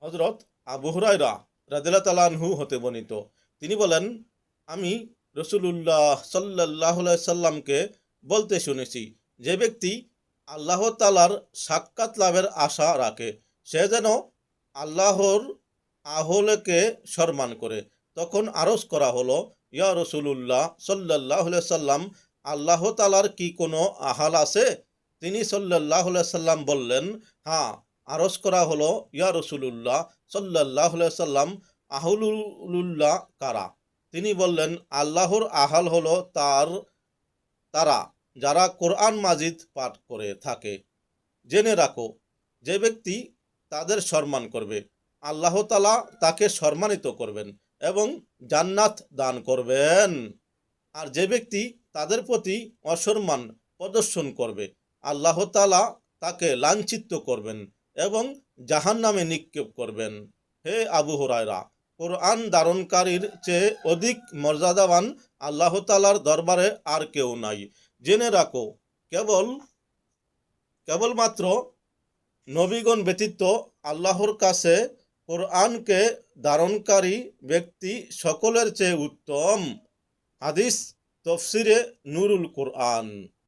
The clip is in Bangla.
হযরত আবু হুরায়রা রাদিয়াল্লাহু তাআলা আনহু হতে বর্ণিত, তিনি বলেন, আমি রাসূলুল্লাহ সাল্লাল্লাহু আলাইহি সাল্লামকে বলতে শুনেছি, যে ব্যক্তি আল্লাহ তাআলার সাক্ষাৎ লাভের আশা রাখে সে যেন আল্লাহর আহলকে সম্মান করে। তখন আরজ করা হলো, ইয়া রাসূলুল্লাহ সাল্লাল্লাহু আলাইহি সাল্লাম, আল্লাহ তাআলার কি কোনো আহাল আছে? তিনি সাল্লাল্লাহু আলাইহি সাল্লাম বললেন, হ্যাঁ। আরজ করা হলো, ইয়া রাসূলুল্লাহ সাল্লাল্লাহু আলাইহি সাল্লাম, আহলুল্লাহ কারা? তিনি বললেন, আল্লাহর আহাল হলো তারা যারা কোরআন মাজিদ পাঠ করে থাকে। জেনে রাখো, যে ব্যক্তি তাদের সম্মান করবে আল্লাহ তাআলা তাকে সম্মানিত করবেন এবং জান্নাত দান করবেন। আর যে ব্যক্তি তাদের প্রতি অসম্মান প্রদর্শন করবে আল্লাহ তাআলা তাকে লাঞ্ছিত করবেন এবং জাহান্নামে নিক্ষেপ করবেন। হে আবু হুরায়রা, কোরআন ধারণকারীর চেয়ে অধিক মর্যাদাবান আল্লাহ তাআলার দরবারে আর কেউ নাই। জেনে রাখো, কেবলমাত্র নবীগণ ব্যতীত আল্লাহর কাছে কোরআনকে ধারণকারী ব্যক্তি সকলের চেয়ে উত্তম। হাদিস তফসিরে নুরুল কোরআন।